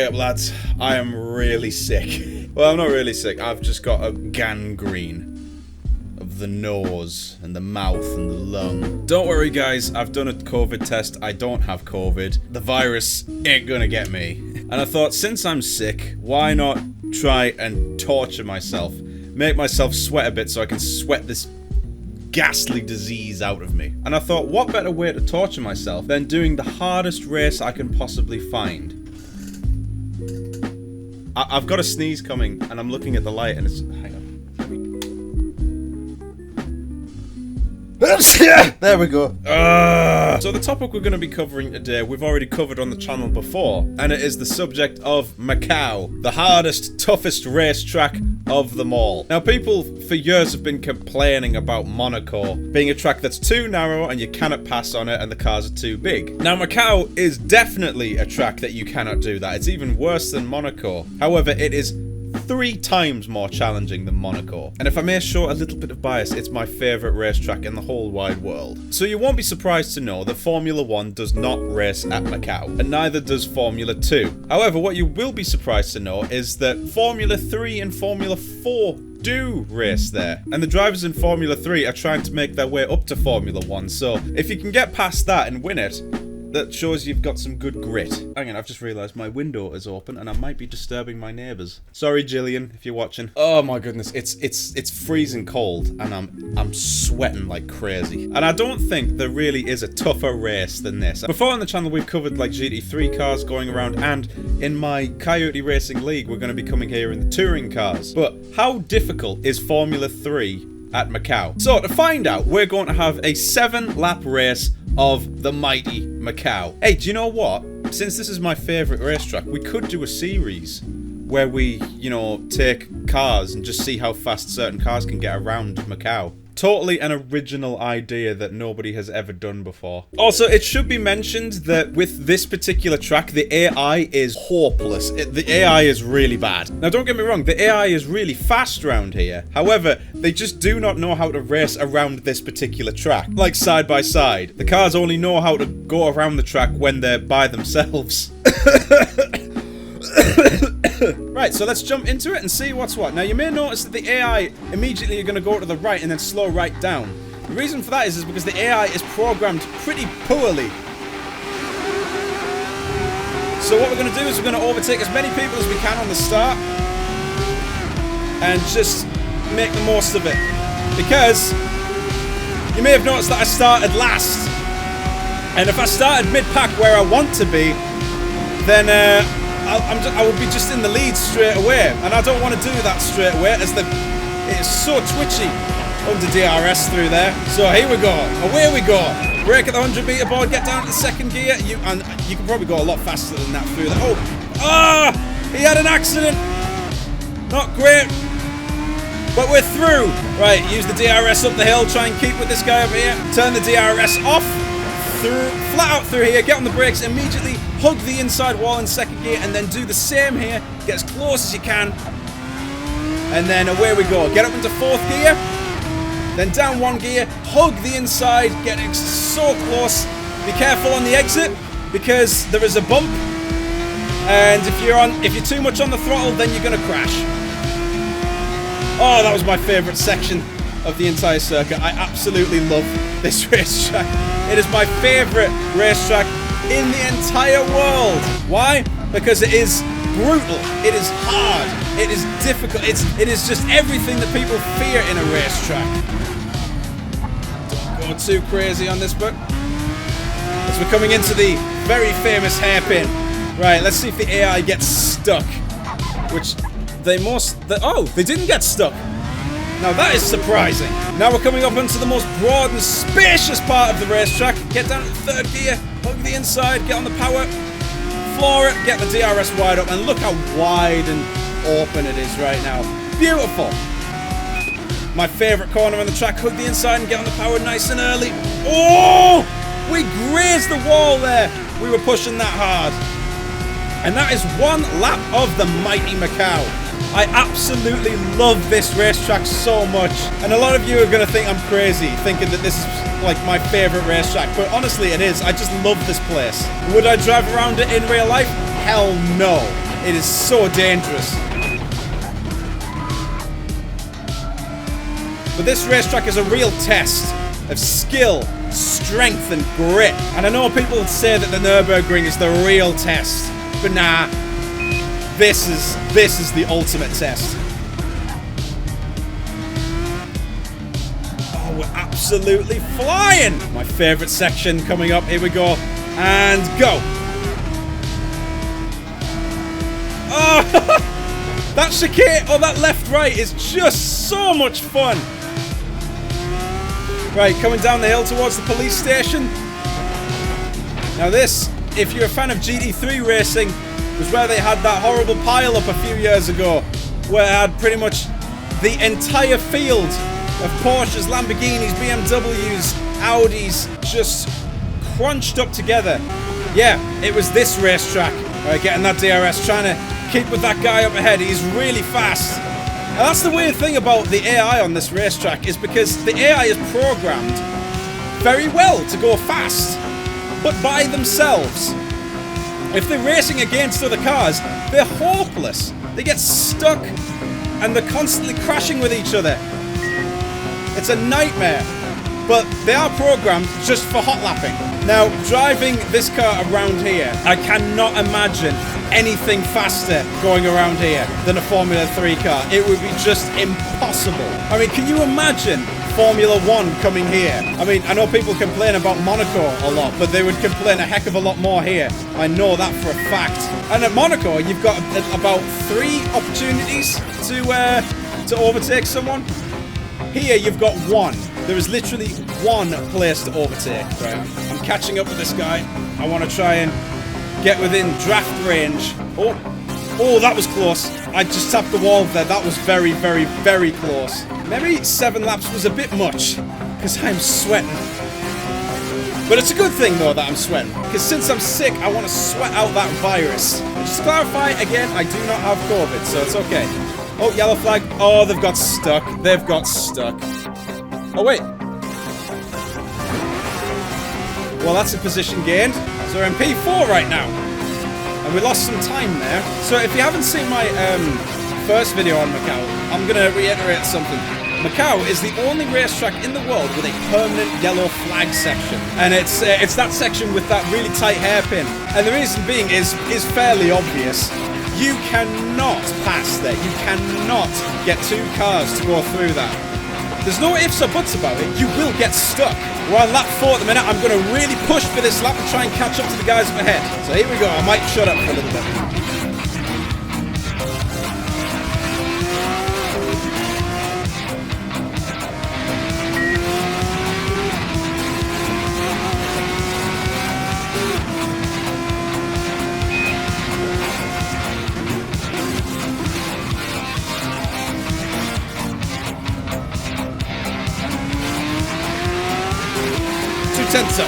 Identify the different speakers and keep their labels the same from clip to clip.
Speaker 1: Wait up, lads. I am really sick. Well, I'm not really sick. I've just got a gangrene of the nose and the mouth and the lung. Don't worry, guys. I've done a COVID test. I don't have COVID. The virus ain't gonna get me. And I thought, since I'm sick, why not try and torture myself? Make myself sweat a bit so I can sweat this ghastly disease out of me. And I thought, what better way to torture myself than doing the hardest race I can possibly find? I've got a sneeze coming, and I'm looking at the light, and it's... Hang on. There we go. So the topic we're going to be covering today, we've already covered on the channel before, and it is the subject of Macau, the hardest, toughest racetrack of them all. Now, people for years have been complaining about Monaco being a track that's too narrow and you cannot pass on it and the cars are too big. Now, Macau is definitely a track that you cannot do that. It's even worse than Monaco. However, it is 3 times more challenging than Monaco. And if I may show a little bit of bias, it's my favourite racetrack in the whole wide world. So you won't be surprised to know that Formula 1 does not race at Macau, and neither does Formula 2. However, what you will be surprised to know is that Formula 3 and Formula 4 do race there. And the drivers in Formula 3 are trying to make their way up to Formula 1, so if you can get past that and win it, that shows you've got some good grit. Hang on, I've just realised my window is open and I might be disturbing my neighbours. Sorry, Gillian, if you're watching. Oh my goodness, it's freezing cold and I'm sweating like crazy. And I don't think there really is a tougher race than this. Before on the channel we've covered like GT3 cars going around, and in my Coyote Racing League we're going to be coming here in the touring cars. But how difficult is Formula 3 at Macau? So to find out, we're going to have a 7-lap race of the mighty Macau. Hey, do you know what? Since this is my favourite racetrack, we could do a series where we, you know, take cars and just see how fast certain cars can get around Macau. Totally an original idea that nobody has ever done before. Also, it should be mentioned that with this particular track, the AI is hopeless. The AI is really bad. Now, don't get me wrong, the AI is really fast around here. However, they just do not know how to race around this particular track. Like side by side. The cars only know how to go around the track when they're by themselves. Right, so let's jump into it and see what's what. Now, you may notice that the AI immediately are going to go to the right and then slow right down. The reason for that is because the AI is programmed pretty poorly. So what we're going to do is we're going to overtake as many people as we can on the start and just make the most of it. Because you may have noticed that I started last. And if I started mid-pack where I want to be, then I would be just in the lead straight away, and I don't want to do that straight away as it is so twitchy under DRS through there. So here we go, away we go. Brake at the 100-meter board, get down to the second gear. You can probably go a lot faster than that through there. He had an accident. Not great, but we're through. Right, use the DRS up the hill, try and keep with this guy over here. Turn the DRS off. Flat out through here, get on the brakes immediately, hug the inside wall in second gear, and then do the same here. Get as close as you can, and then away we go. Get up into 4th gear, then down 1 gear, hug the inside, getting so close. Be careful on the exit because there is a bump, and if you're too much on the throttle, then you're gonna crash. Oh, that was my favourite section of the entire circuit. I absolutely love this racetrack. It is my favourite racetrack in the entire world. Why? Because it is brutal. It is hard. It is difficult. It is just everything that people fear in a racetrack. Don't go too crazy on this, but as we're coming into the very famous hairpin. Right, let's see if the AI gets stuck. Which they they didn't get stuck. Now that is surprising. Now we're coming up into the most broad and spacious part of the racetrack. Get down to the 3rd gear, hug the inside, get on the power, floor it, get the DRS wide up, and look how wide and open it is right now. Beautiful. My favourite corner on the track, hug the inside and get on the power nice and early. Oh! We grazed the wall there. We were pushing that hard. And that is 1 lap of the mighty Macau. I absolutely love this racetrack so much. And a lot of you are going to think I'm crazy, thinking that this is like my favourite racetrack. But honestly, it is. I just love this place. Would I drive around it in real life? Hell no. It is so dangerous. But this racetrack is a real test of skill, strength, and grit. And I know people would say that the Nürburgring is the real test, but nah, this is the ultimate test. Oh, we're absolutely flying! My favorite section coming up. Here we go, and go. Oh, that chicane, or that left-right is just so much fun. Right, coming down the hill towards the police station. Now this, if you're a fan of GT3 racing, was where they had that horrible pile-up a few years ago, where it had pretty much the entire field of Porsches, Lamborghinis, BMWs, Audis, just crunched up together. Yeah, it was this racetrack. Right, getting that DRS, trying to keep with that guy up ahead. He's really fast. And that's the weird thing about the AI on this racetrack, is because the AI is programmed very well to go fast, but by themselves. If they're racing against other cars, they're hopeless. They get stuck and they're constantly crashing with each other. It's a nightmare. But they are programmed just for hot lapping. Now, driving this car around here, I cannot imagine anything faster going around here than a Formula 3 car. It would be just impossible. I mean, can you imagine Formula 1 coming here? I mean, I know people complain about Monaco a lot, but they would complain a heck of a lot more here. I know that for a fact. And at Monaco, you've got about 3 opportunities to overtake someone. Here, you've got 1. There is literally 1 place to overtake. Right, I'm catching up with this guy. I want to try and get within draft range. Oh, that was close. I just tapped the wall there. That was very, very, very close. Maybe 7 laps was a bit much, because I'm sweating. But it's a good thing, though, that I'm sweating, because since I'm sick, I want to sweat out that virus. And just to clarify, again, I do not have COVID, so it's okay. Oh, yellow flag. Oh, they've got stuck. They've got stuck. Oh, wait. Well, that's a position gained. So we're in P4 right now. And we lost some time there. So if you haven't seen my first video on Macau, I'm going to reiterate something. Macau is the only racetrack in the world with a permanent yellow flag section. And it's that section with that really tight hairpin. And the reason being is fairly obvious. You cannot pass there. You cannot get 2 cars to go through that. There's no ifs or buts about it. You will get stuck. We're on lap 4 at the minute. I'm going to really push for this lap and try and catch up to the guys up ahead. So here we go. I might shut up for a little bit. Tenths up.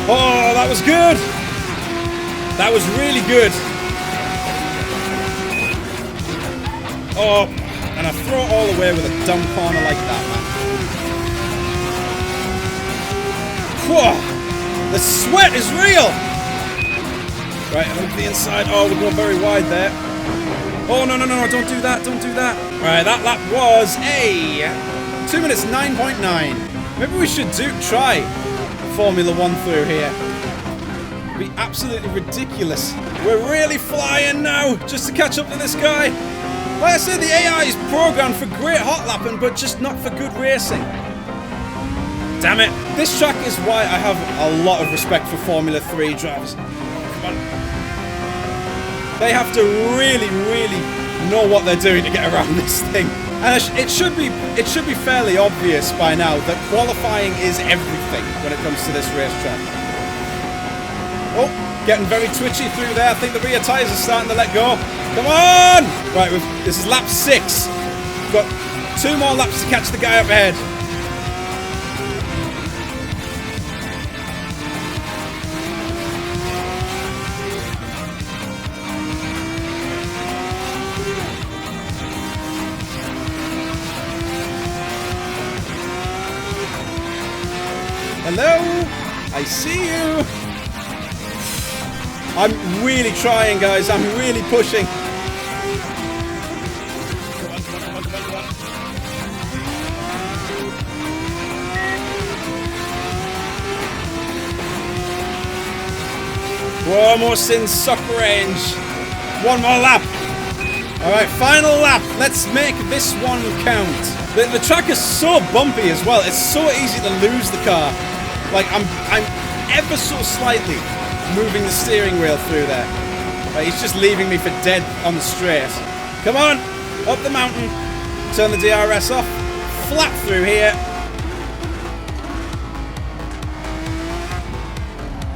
Speaker 1: Oh, that was good. That was really good. Oh, and I throw it all away with a dumb corner like that, man. Whoa, the sweat is real. Right, over the inside. Oh, we're going very wide there. Oh, no, don't do that, don't do that. All right, that lap was a 2 minutes 9.9. Maybe we should try Formula 1 through here. It'd be absolutely ridiculous. We're really flying now, just to catch up to this guy. Like I said, the AI is programmed for great hot lapping, but just not for good racing. Damn it. This track is why I have a lot of respect for Formula 3 drivers. Come on. They have to really, really know what they're doing to get around this thing. And it should be fairly obvious by now that qualifying is everything when it comes to this racetrack. Oh, getting very twitchy through there. I think the rear tyres are starting to let go. Come on! Right, this is lap 6. We've got 2 more laps to catch the guy up ahead. Hello? I see you. I'm really trying, guys. I'm really pushing. Come on, come on, come on, come on, come on. We're almost in suck range. 1 more lap. Alright, final lap. Let's make this one count. The track is so bumpy as well. It's so easy to lose the car. Like, I'm ever so slightly moving the steering wheel through there. He's just leaving me for dead on the straight. Come on! Up the mountain. Turn the DRS off. Flat through here.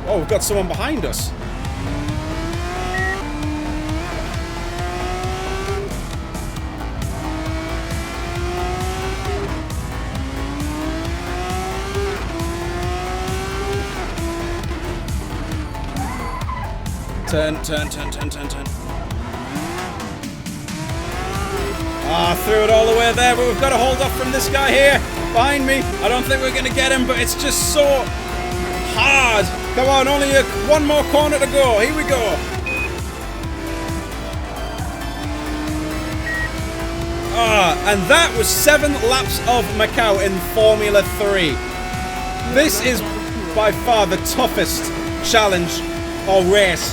Speaker 1: Oh, we've got someone behind us. Turn. Ah, threw it all the way there, but we've got to hold off from this guy here. Behind me. I don't think we're going to get him, but it's just so hard. Come on, only 1 more corner to go. Here we go. Ah, and that was 7 laps of Macau in Formula 3. This is by far the toughest challenge or race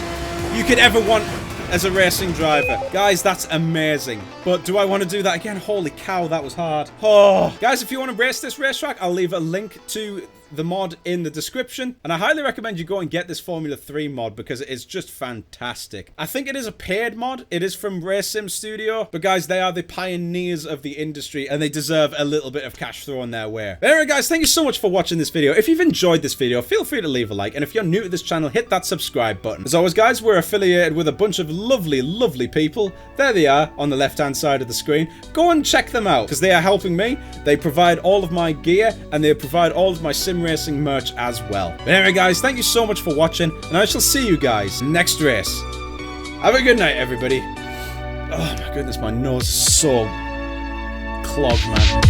Speaker 1: you could ever want as a racing driver. Guys, that's amazing. But do I want to do that again? Holy cow, that was hard. Oh. Guys, if you want to race this racetrack, I'll leave a link to the mod in the description. And I highly recommend you go and get this Formula 3 mod because it is just fantastic. I think it is a paid mod. It is from Race Sim Studio. But guys, they are the pioneers of the industry and they deserve a little bit of cash thrown their way. But anyway, guys, thank you so much for watching this video. If you've enjoyed this video, feel free to leave a like. And if you're new to this channel, hit that subscribe button. As always, guys, we're affiliated with a bunch of lovely, lovely people. There they are on the left-hand side of the screen. Go and check them out because they are helping me. They provide all of my gear and they provide all of my sim racing merch as well. But anyway, guys, thank you so much for watching and I shall see you guys next race. Have a good night, everybody. Oh my goodness, my nose is so clogged, man.